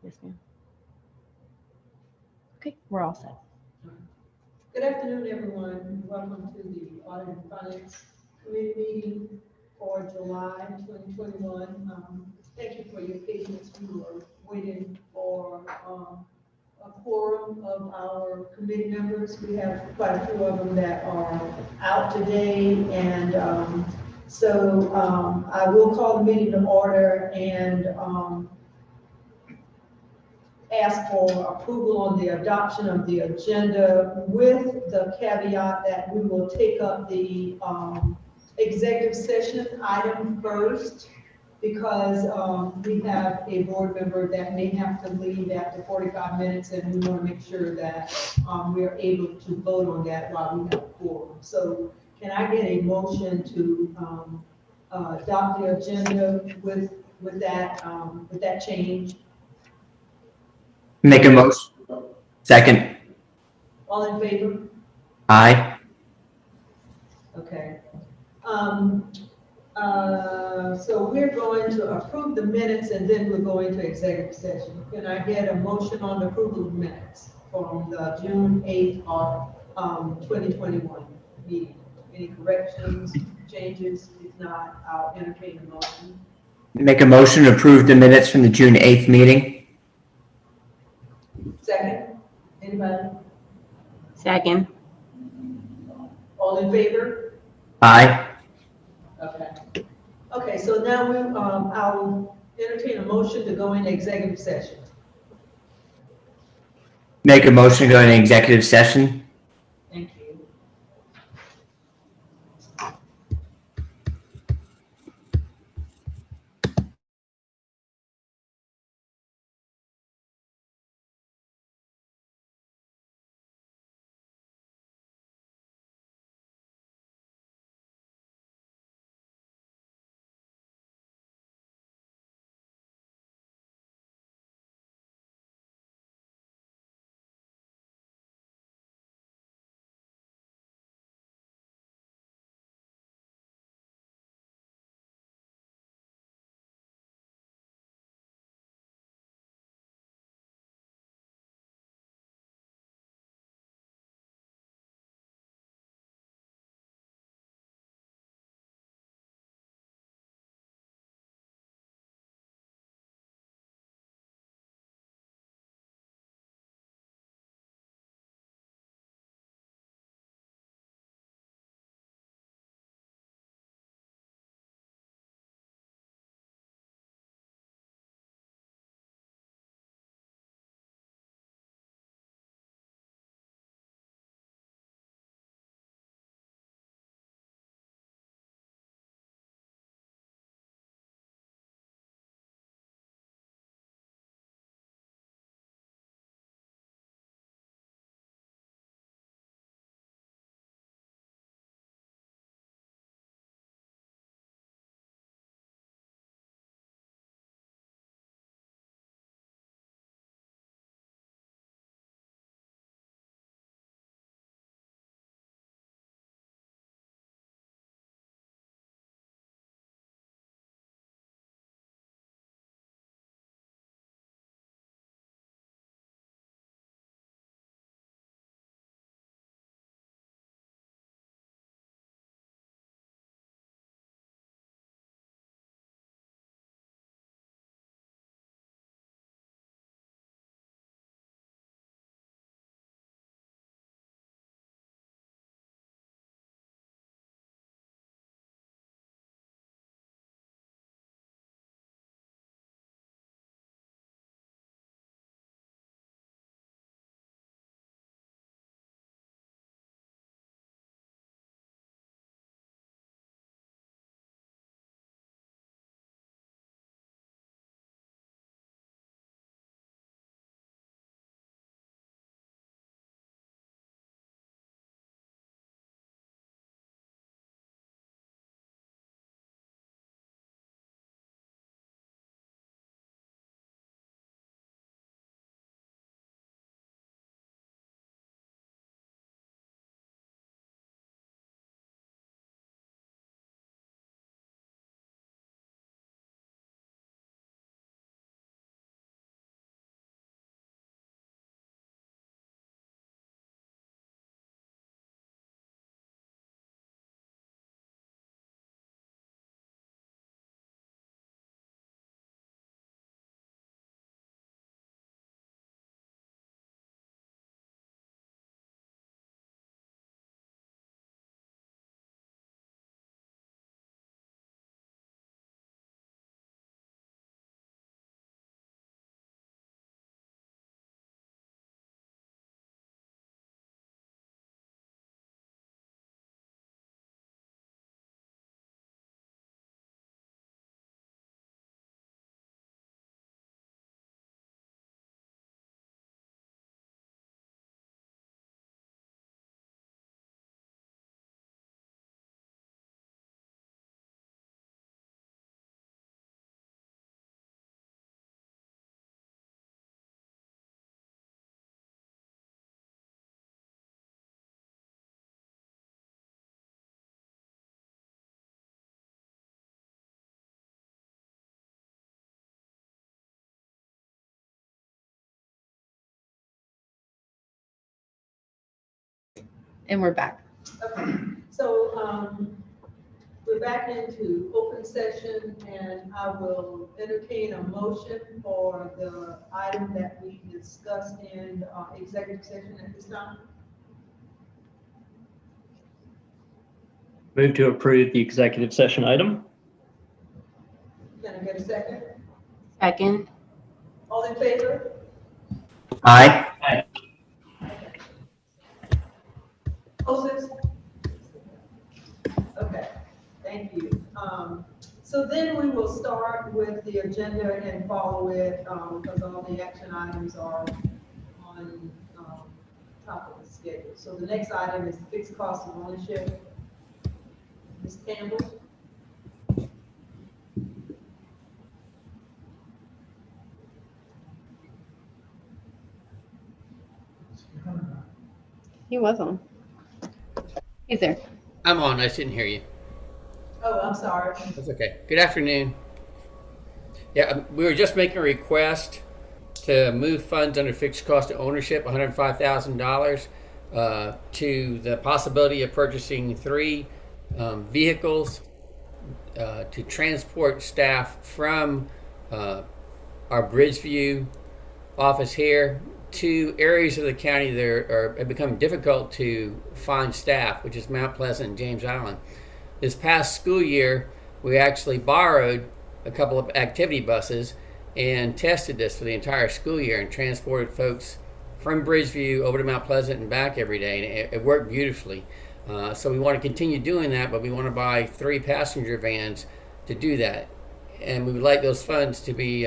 Yes, ma'am. Okay, we're all set. Good afternoon, everyone. Welcome to the Audit and Finance Committee meeting for July 2021. Thank you for your patience. We were waiting for a quorum of our committee members. We have quite a few of them that are out today, and so I will call the meeting to order and ask for approval on the adoption of the agenda with the caveat that we will take up the executive session item first, because we have a board member that may have to leave after 45 minutes, and we want to make sure that we are able to vote on that while we have a quorum. So can I get a motion to adopt the agenda with that change? Make a motion. Second. All in favor? Aye. Okay. So we're going to approve the minutes, and then we're going to executive session. Can I get a motion on the approval of minutes from the June 8th of 2021 meeting? Any corrections, changes? If not, I'll entertain a motion. Make a motion to approve the minutes from the June 8th meeting. Second? Anybody? Second. All in favor? Aye. Okay. Okay, so now I'll entertain a motion to go into executive session. Make a motion to go into executive session. And we're back. Okay, so, we're back into open session, and I will entertain a motion for the item that we discussed in, executive session at this time. Move to approve the executive session item. Can I get a second? Second. All in favor? Aye. Opposes? Okay, thank you. So then we will start with the agenda and follow it, because all the action items are on, top of the schedule. So the next item is fixed cost of ownership. Ms. Campbell? He was on. He's there. I'm on. I just didn't hear you. Oh, I'm sorry. That's okay. Good afternoon. Yeah, we were just making a request to move funds under fixed cost of ownership, $105,000, to the possibility of purchasing 3 vehicles to transport staff from our Bridgeview office here to areas of the county that have become difficult to find staff, which is Mount Pleasant and James Island. This past school year, we actually borrowed a couple of activity buses and tested this for the entire school year and transported folks from Bridgeview over to Mount Pleasant and back every day, and it worked beautifully. So we want to continue doing that, but we want to buy 3 passenger vans to do that, and we would like those funds to be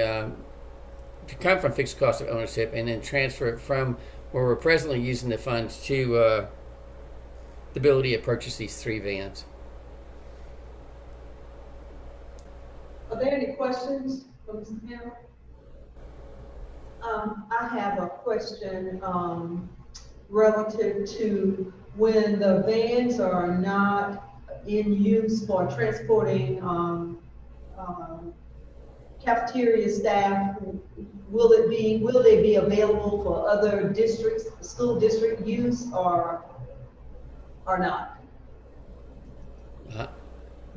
to come from fixed cost of ownership and then transfer it from where we're presently using the funds to the ability to purchase these 3 vans. Are there any questions for Mr. Campbell? I have a question, relative to when the vans are not in use for transporting, cafeteria staff. Will they be available for other districts, school district use, or not?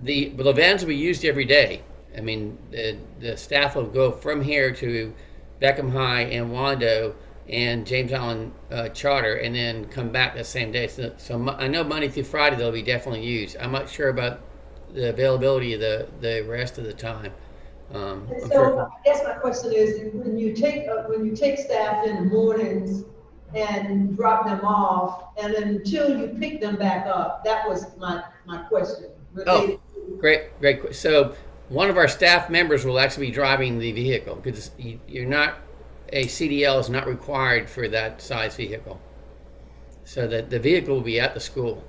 The vans will be used every day. I mean, the staff will go from here to Beckham High and Wando and James Island Charter, and then come back the same day. So I know Monday through Friday they'll be definitely used. I'm not sure about the availability of the rest of the time. I guess my question is, when you take staff in the mornings and drop them off, and until you pick them back up, that was my question. Oh, great. So one of our staff members will actually be driving the vehicle, because a CDL is not required for that size vehicle. So that the vehicle will be at the school.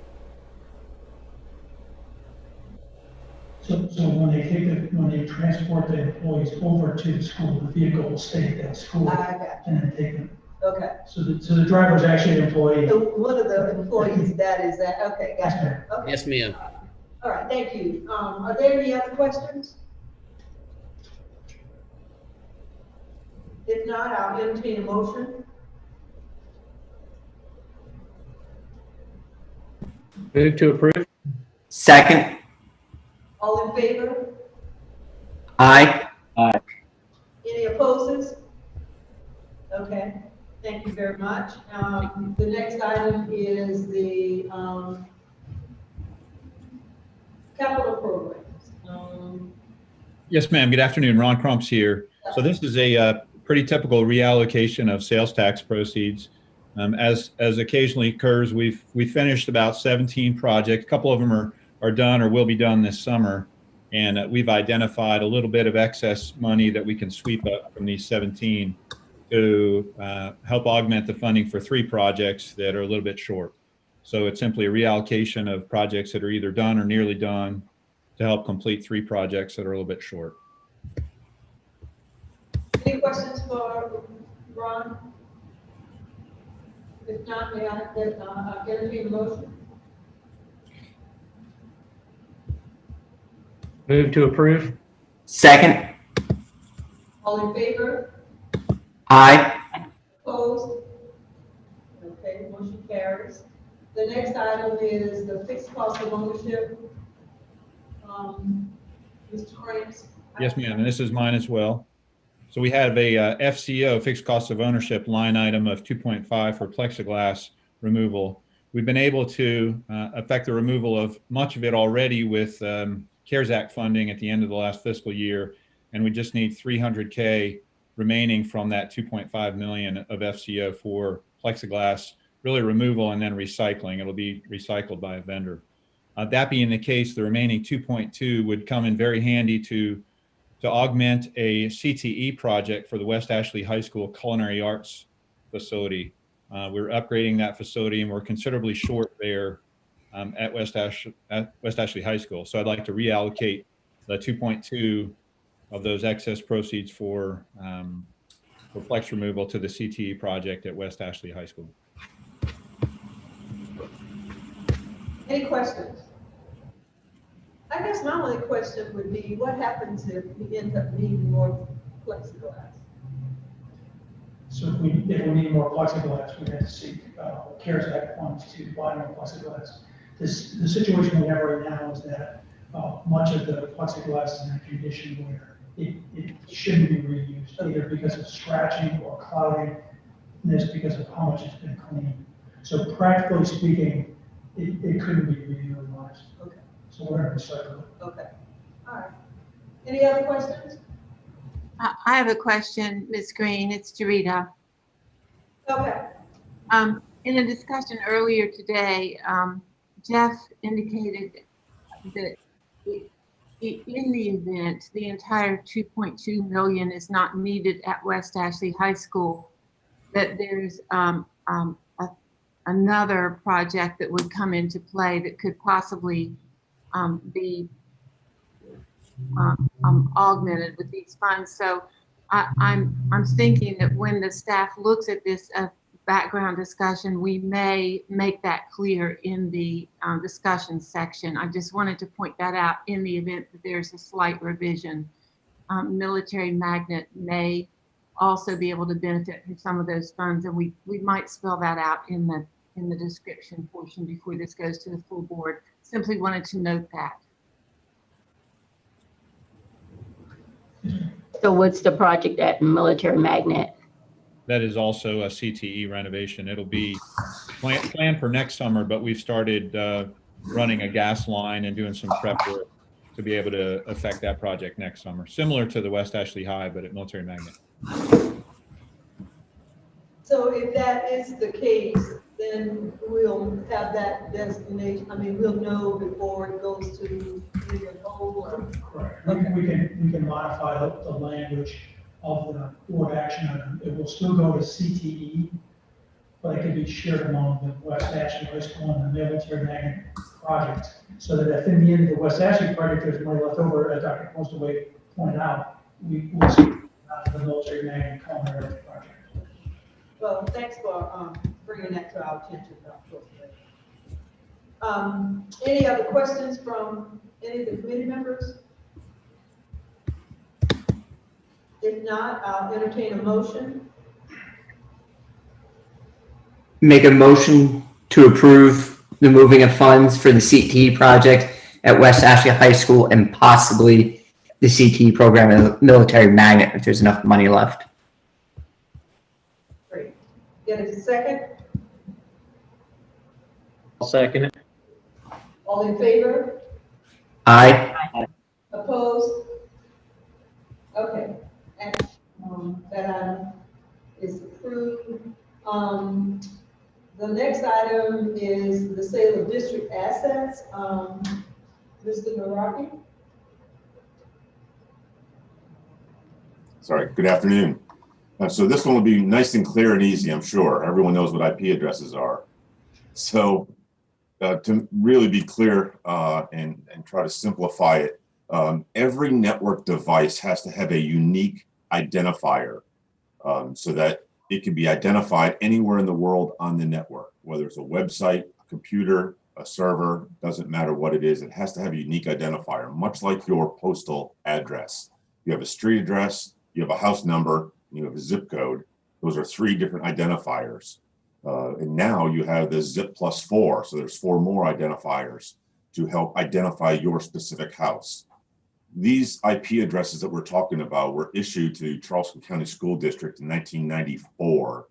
So when they transport the employees over to the school, the vehicle will stay at that school I got you. and then take them. Okay. So the driver is actually an employee. So one of the employees okay, gotcha. Okay. Yes, ma'am. All right, thank you. Are there any other questions? If not, I'll entertain a motion. Move to approve. Second. All in favor? Aye. Any opposes? Okay, thank you very much. The next item is the, capital programs. Yes, ma'am. Good afternoon. Ron Crumps here. So this is a pretty typical reallocation of sales tax proceeds. As occasionally occurs, we finished about 17 projects. A couple of them are done or will be done this summer. And we've identified a little bit of excess money that we can sweep up from these 17 to help augment the funding for 3 projects that are a little bit short. So it's simply a reallocation of projects that are either done or nearly done to help complete 3 projects that are a little bit short. Any questions for Ron? If not, may I entertain a motion? Move to approve. Second. All in favor? Aye. Opposed? Okay, motion carries. The next item is the fixed cost of ownership. Mr. Cramps? Yes, ma'am, and this is mine as well. So we have a FCO, fixed cost of ownership line item of 2.5 for plexiglass removal. We've been able to affect the removal of much of it already with CARES Act funding at the end of the last fiscal year, and we just need $300K remaining from that 2.5 million of FCO for plexiglass, really removal and then recycling. It'll be recycled by a vendor. That being the case, the remaining 2.2 would come in very handy to augment a CTE project for the West Ashley High School Culinary Arts facility. We're upgrading that facility and we're considerably short there at West Ashley High School. So I'd like to reallocate the 2.2 of those excess proceeds for plex removal to the CTE project at West Ashley High School. Any questions? I guess my only question would be, what happens if we end up needing more plexiglass? So if we need more plexiglass, we have to seek CARES Act funds to buy more plexiglass. The situation we have right now is that much of the plexiglass is in a condition where it shouldn't be reused, either because of scratching or clouding, and that's because of how much it's been cleaned. So practically speaking, it couldn't be reutilized. Okay. So we're going to recycle it. Okay, all right. Any other questions? I have a question, Ms. Green. It's Jarita. Okay. In a discussion earlier today, Jeff indicated that in the event the entire 2.2 million is not needed at West Ashley High School, that there's another project that would come into play that could possibly be augmented with these funds. So I'm thinking that when the staff looks at this background discussion, we may make that clear in the discussion section. I just wanted to point that out in the event that there's a slight revision. Military Magnet may also be able to benefit from some of those funds, and we might spell that out in the description portion before this goes to the full board. Simply wanted to note that. So what's the project at Military Magnet? That is also a CTE renovation. It'll be planned for next summer, but we've started running a gas line and doing some prep work to be able to affect that project next summer, similar to the West Ashley High, but at Military Magnet. So if that is the case, then we'll have that designation. I mean, we'll know before it goes to the goal. Correct. Okay. We can modify the language of the board action item. It will still go to CTE, but it can be shared among the West Ashley High School and the Military Magnet project. So that if in the end of the West Ashley project there's money left over, as Dr. Postaway pointed out, we will see the Military Magnet culinary project. Well, thanks for bringing that to our attention, Dr. Postaway. Any other questions from any of the committee members? If not, I'll entertain a motion. Make a motion to approve the moving of funds for the CTE project at West Ashley High School and possibly the CTE program at Military Magnet if there's enough money left. Great. Get a second? I'll second it. All in favor? Aye. Opposed? Okay. That item is approved. The next item is the sale of district assets. Mr. Naraki? Sorry, good afternoon. So this one will be nice and clear and easy, I'm sure. Everyone knows what IP addresses are. So to really be clear and try to simplify it, every network device has to have a unique identifier so that it can be identified anywhere in the world on the network, whether it's a website, a computer, a server, doesn't matter what it is. It has to have a unique identifier, much like your postal address. You have a street address, you have a house number, and you have a zip code. Those are three different identifiers. And now you have the zip +4. So there's 4 more identifiers to help identify your specific house. These IP addresses that we're talking about were issued to Charleston County School District in 1994.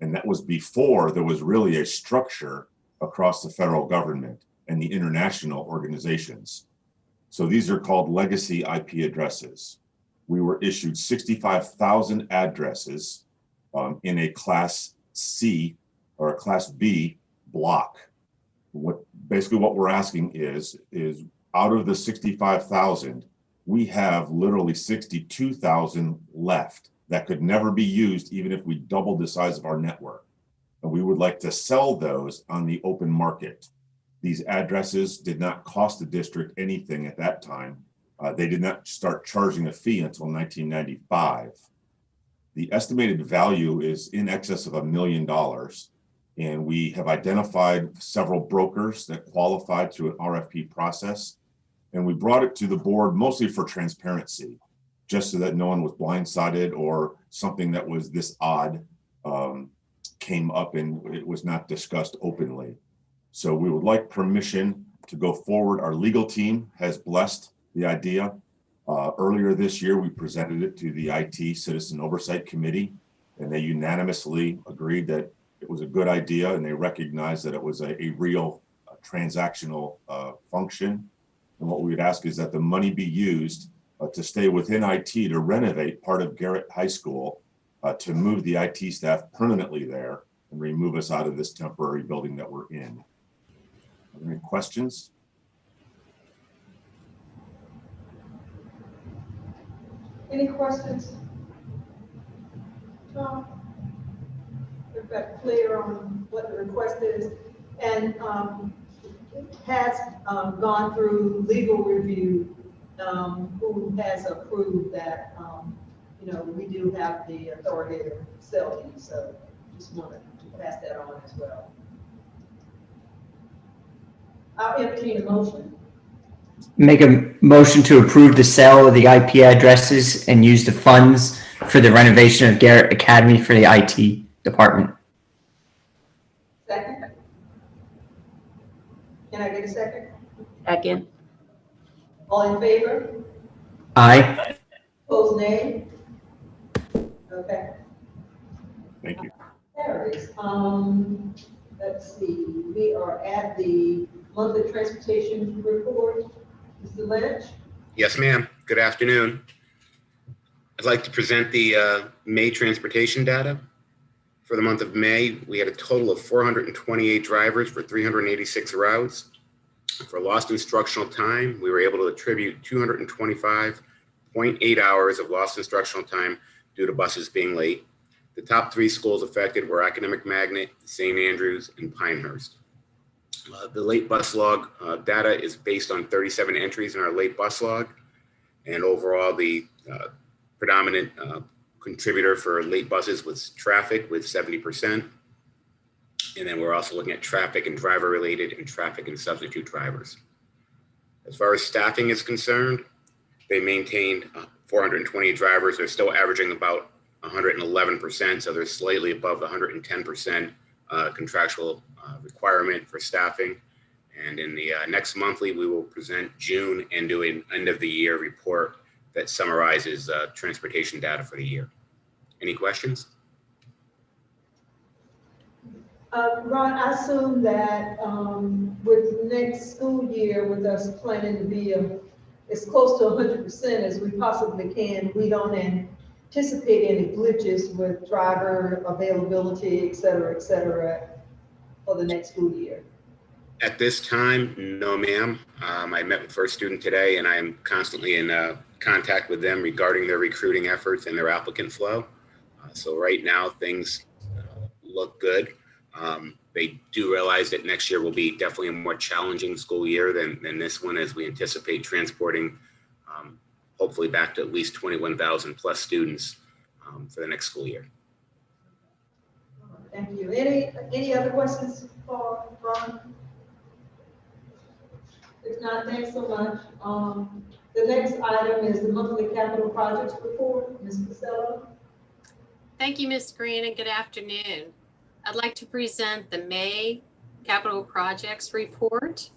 And that was before there was really a structure across the federal government and the international organizations. So these are called legacy IP addresses. We were issued 65,000 addresses in a Class C or a Class B block. Basically what we're asking is out of the 65,000, we have literally 62,000 left that could never be used even if we doubled the size of our network. And we would like to sell those on the open market. These addresses did not cost the district anything at that time. They did not start charging a fee until 1995. The estimated value is in excess of $1 million. And we have identified several brokers that qualified through an RFP process. And we brought it to the board mostly for transparency, just so that no one was blindsided or something that was this odd came up and it was not discussed openly. So we would like permission to go forward. Our legal team has blessed the idea. Earlier this year, we presented it to the IT Citizen Oversight Committee, and they unanimously agreed that it was a good idea, and they recognized that it was a real transactional function. And what we would ask is that the money be used to stay within IT to renovate part of Garrett High School, to move the IT staff permanently there and remove us out of this temporary building that we're in. Are there any questions? Any questions? Tom? Is that clear on what the request is? And has gone through legal review, who has approved that, we do have the authority to sell these, so just wanted to pass that on as well. I'll entertain a motion. Make a motion to approve the sale of the IP addresses and use the funds for the renovation of Garrett Academy for the IT department. Second. Can I get a second? Second. All in favor? Aye. Opposed, nay? Okay. Thank you. Carries. Let's see, we are at the monthly transportation report. Mr. Lynch? Yes, ma'am. Good afternoon. I'd like to present the May transportation data. For the month of May, we had a total of 428 drivers for 386 routes. For lost instructional time, we were able to attribute 225.8 hours of lost instructional time due to buses being late. The top 3 schools affected were Academic Magnet, St. Andrews, and Pinehurst. The late bus log data is based on 37 entries in our late bus log. And overall, the predominant contributor for late buses was traffic with 70%. And then we're also looking at traffic and driver related and traffic and substitute drivers. As far as staffing is concerned, they maintained 420 drivers. They're still averaging about 111%, so they're slightly above the 110% contractual requirement for staffing. And in the next monthly, we will present June and do an end of the year report that summarizes transportation data for the year. Any questions? Ron, I assume that with next school year, with us planning to be as close to 100% as we possibly can, we don't anticipate any glitches with driver availability, et cetera, for the next school year. At this time, no, ma'am. I met with First Student today, and I am constantly in contact with them regarding their recruiting efforts and their applicant flow. So right now, things look good. They do realize that next year will be definitely a more challenging school year than this one, as we anticipate transporting hopefully back to at least 21,000 plus students for the next school year. Thank you. Any other questions for Ron? If not, thanks so much. The next item is the monthly capital projects report. Ms. Costello. Thank you, Ms. Green, and good afternoon. I'd like to present the May capital projects report.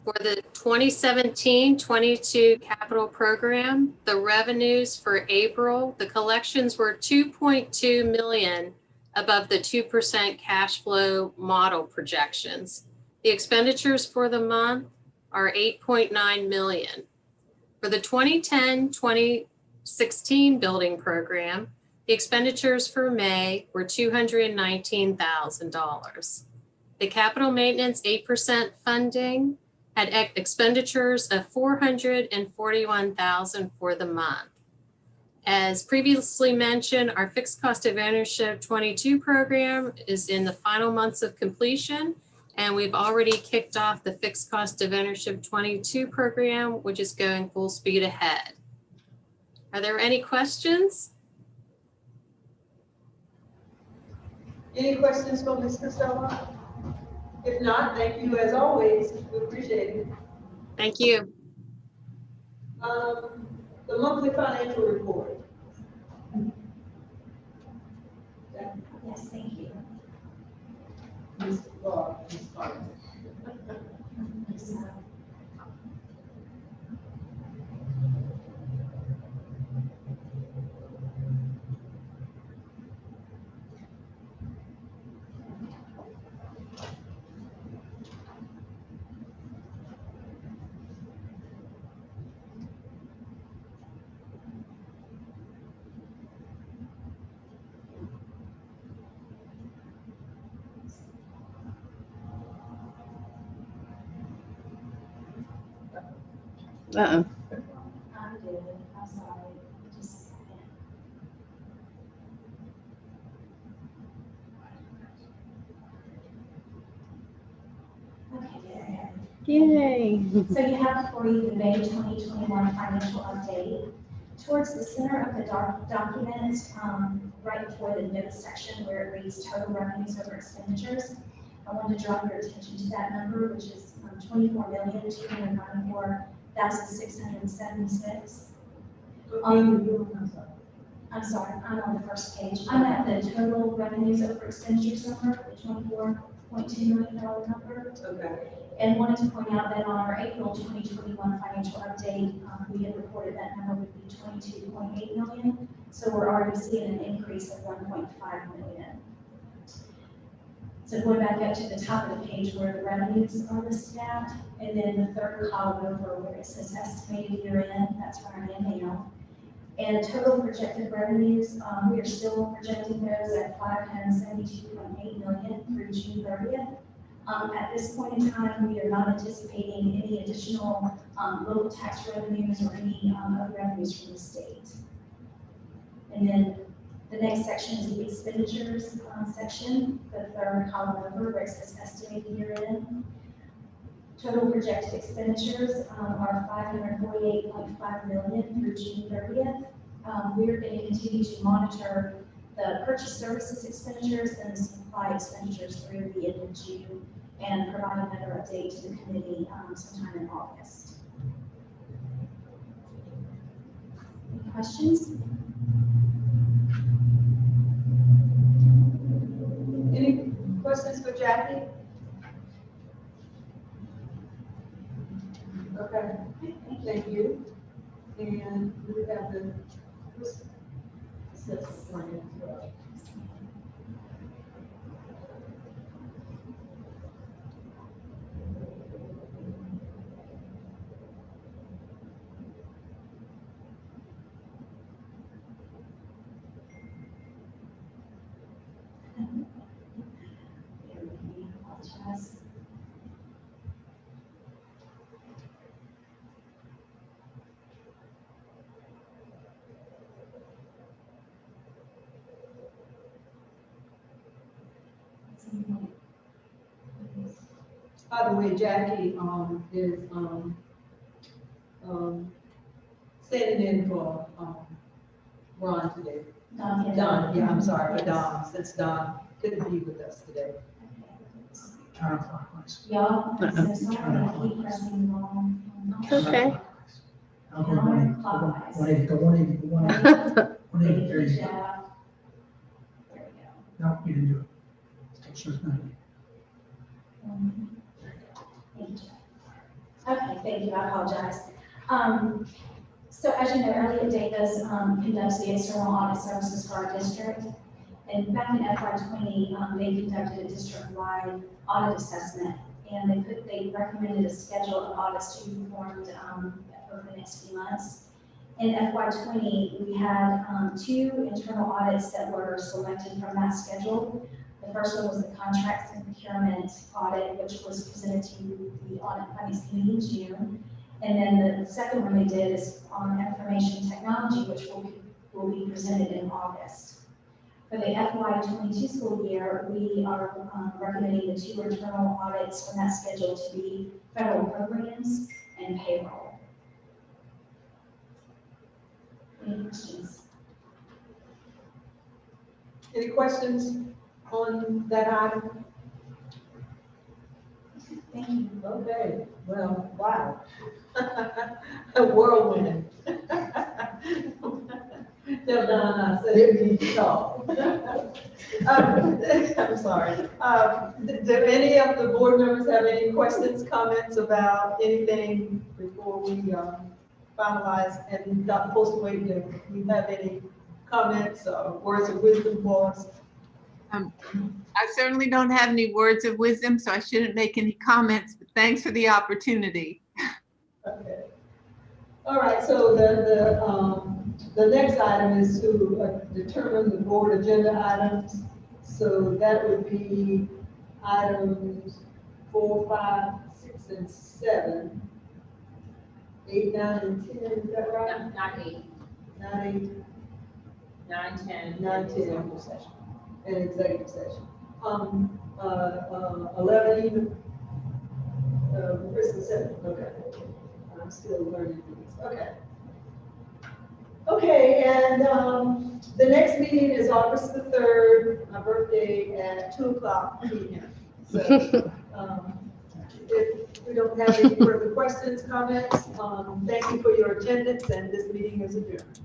For the 2017-22 capital program, the revenues for April, the collections were 2.2 million above the 2% cash flow model projections. The expenditures for the month are 8.9 million. For the 2010-2016 building program, the expenditures for May were $219,000. The capital maintenance 8% funding had expenditures of $441,000 for the month. As previously mentioned, our fixed cost of ownership 22 program is in the final months of completion, and we've already kicked off the fixed cost of ownership 22 program, which is going full speed ahead. Are there any questions? Any questions for Ms. Costello? If not, thank you as always. We appreciate it. Thank you. The monthly financial report. Yes, thank you. Ms. Clark. Uh-uh. I'm good. I'm sorry. Just a second. Okay, there I am. Yay. So you have for you the May 2021 financial update. Towards the center of the document, right before the notes section where it reads total revenues over expenditures, I wanted to draw your attention to that number, which is $24,294,676. I'm sorry, I'm on the first page. I'm at the total revenues over expenditures number, the $24.2 million number. Okay. And wanted to point out that on our April 2021 financial update, we had reported that number would be 22.8 million. So we're already seeing an increase of 1.5 million. So going back up to the top of the page where the revenues are listed at, and then the third column over where it says estimated year end, that's where I am now. And total projected revenues, we are still projecting those at 572.8 million through June 30th. At this point in time, we are not anticipating any additional local tax revenues or any other revenues from the state. And then the next section is the expenditures section, the third column over where it says estimated year end. Total projected expenditures are 548.5 million through June 30th. We're going to continue to monitor the purchase services expenditures and the supply expenditures through the end of June and provide another update to the committee sometime in August. Any questions? Any questions for Jackie? Okay, thank you. And we have the by the way, Jackie is standing in for Ron today. Don, yeah, I'm sorry, for Don, since Don couldn't be with us today. Counterclockwise. Y'all, I'm so sorry, I keep pressing the wrong. It's okay. I'll go 180, 180, 180, 180, 180, 30. There we go. No, we didn't do it. Still shows 90. Thank you. Okay, thank you, I apologize. So as you know, Elliott Davis conducts the external audit services for our district. And back in FY20, they conducted a district-wide audit assessment, and they recommended a schedule of audits to be performed over the next few months. In FY20, we had 2 internal audits that were selected from that schedule. The first one was the contracts and procurement audit, which was presented to the audit finance committee in June. And then the second one they did is on information technology, which will be presented in August. For the FY22 school year, we are recommending the 2 internal audits from that schedule to be federal programs and payroll. Any questions? Any questions on that item? Thank you. Okay, well, wow. A whirlwind. Tell Donna I said it needs to talk. I'm sorry. Do any of the board members have any questions, comments about anything before we finalize? And Dr. Postlewaite, do you have any comments or words of wisdom for us? I certainly don't have any words of wisdom, so I shouldn't make any comments, but thanks for the opportunity. Okay. All right, so the next item is to determine the board agenda items. So that would be items 4, 5, 6, and 7. 8, 9, and 10, is that right? Not 8. 9, 8. 9, 10. 9, 10. An executive session. 11 even? First and 7, okay. I'm still learning these, okay. Okay, and the next meeting is August the 3rd, my birthday, at 2:00 p.m. So if we don't have any further questions, comments, thank you for your attendance, and this meeting is adjourned.